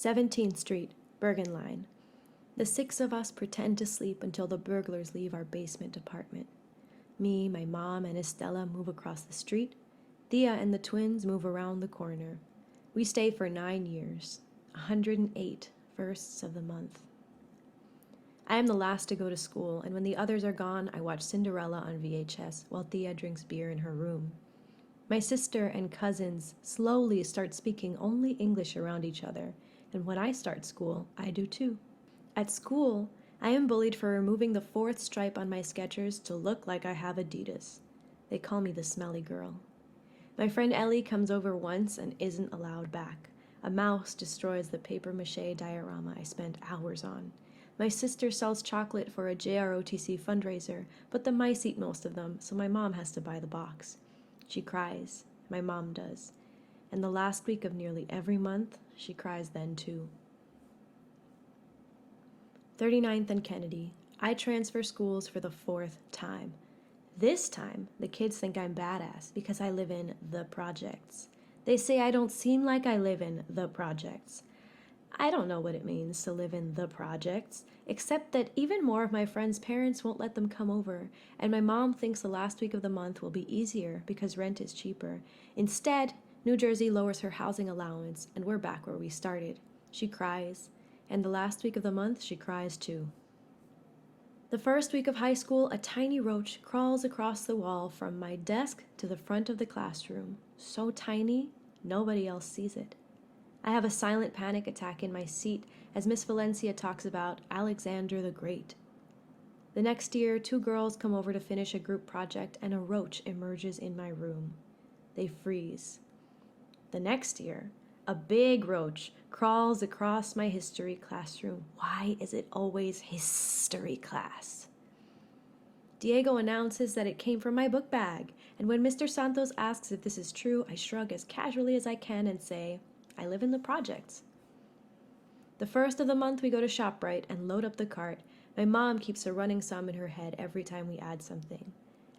17th Street, Bergenline. The six of us pretend to sleep until the burglars leave our basement apartment. Me, my mom, and Estella move across the street. Thea and the twins move around the corner. We stay for 9 years, 108 firsts of the month. I am the last to go to school, and when the others are gone, I watch Cinderella on VHS while Thea drinks beer in her room. My sister and cousins slowly start speaking only English around each other, and when I start school, I do too. At school, I am bullied for removing the 4th stripe on my Skechers to look like I have Adidas. They call me the smelly girl. My friend Ellie comes over once and isn't allowed back. A mouse destroys the papier-mâché diorama I spent hours on. My sister sells chocolate for a JROTC fundraiser, but the mice eat most of them, so my mom has to buy the box. She cries. My mom does. And the last week of nearly every month, she cries then too. 39th and Kennedy. I transfer schools for the 4th time. This time, the kids think I'm badass because I live in the projects. They say I don't seem like I live in the projects. I don't know what it means to live in the projects, except that even more of my friends' parents won't let them come over, and my mom thinks the last week of the month will be easier because rent is cheaper. Instead, New Jersey lowers her housing allowance, and we're back where we started. She cries, and the last week of the month she cries too. The first week of high school, a tiny roach crawls across the wall from my desk to the front of the classroom. So tiny, nobody else sees it. I have a silent panic attack in my seat as Miss Valencia talks about Alexander the Great. The next year, 2 girls come over to finish a group project and a roach emerges in my room. They freeze. The next year, a big roach crawls across my history classroom. Why is it always history class? Diego announces that it came from my book bag, and when Mr. Santos asks if this is true, I shrug as casually as I can and say, I live in the projects. The first of the month we go to ShopRite and load up the cart. My mom keeps a running sum in her head every time we add something.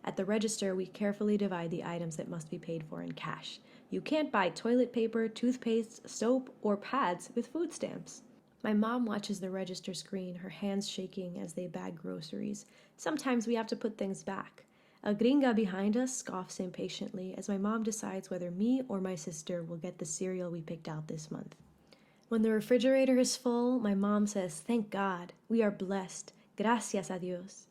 At the register, we carefully divide the items that must be paid for in cash. You can't buy toilet paper, toothpaste, soap, or pads with food stamps. My mom watches the register screen, her hands shaking as they bag groceries. Sometimes we have to put things back. A gringa behind us scoffs impatiently as my mom decides whether me or my sister will get the cereal we picked out this month. When the refrigerator is full, my mom says, thank God, we are blessed. Gracias a Dios.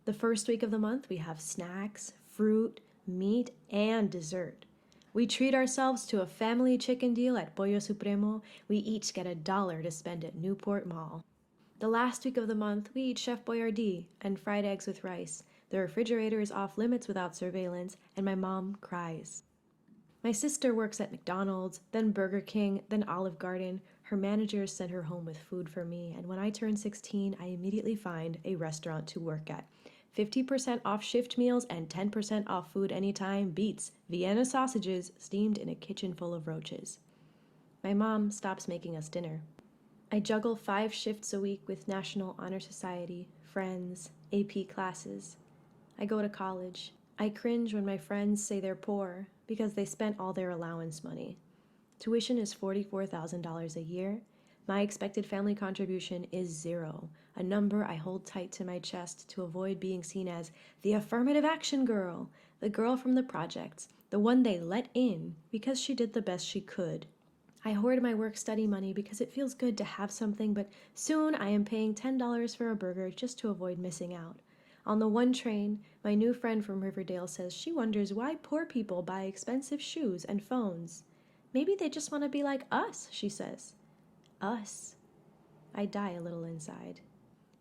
The first week of the month, we have snacks, fruit, meat, and dessert. We treat ourselves to a family chicken deal at Pollo Supremo. We each get $1 to spend at Newport Mall. The last week of the month, we eat Chef Boyardee and fried eggs with rice. The refrigerator is off limits without surveillance, and my mom cries. My sister works at McDonald's, then Burger King, then Olive Garden. Her managers send her home with food for me, and when I turn 16, I immediately find a restaurant to work at. 50% off shift meals and 10% off food anytime beats Vienna sausages steamed in a kitchen full of roaches. My mom stops making us dinner. I juggle 5 shifts a week with National Honor Society, friends, AP classes. I go to college. I cringe when my friends say they're poor because they spent all their allowance money. Tuition is $44,000 a year. My expected family contribution is 0, a number I hold tight to my chest to avoid being seen as the affirmative action girl, the girl from the projects, the one they let in because she did the best she could. I hoard my work-study money because it feels good to have something, but soon I am paying $10 for a burger just to avoid missing out. On the one train, my new friend from Riverdale says she wonders why poor people buy expensive shoes and phones. Maybe they just want to be like us, she says. Us. I die a little inside.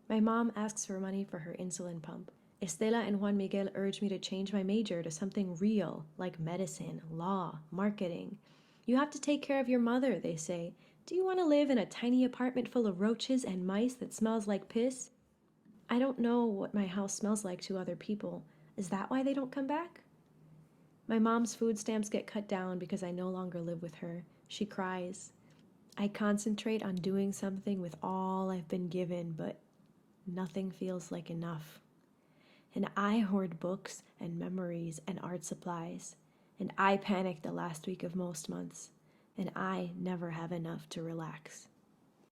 My mom asks for money for her insulin pump. Estela and Juan Miguel urge me to change my major to something real, like medicine, law, marketing. You have to take care of your mother, they say. Do you want to live in a tiny apartment full of roaches and mice that smells like piss? I don't know what my house smells like to other people. Is that why they don't come back? My mom's food stamps get cut down because I no longer live with her. She cries. I concentrate on doing something with all I've been given, but nothing feels like enough. And I hoard books and memories and art supplies, and I panic the last week of most months, and I never have enough to relax.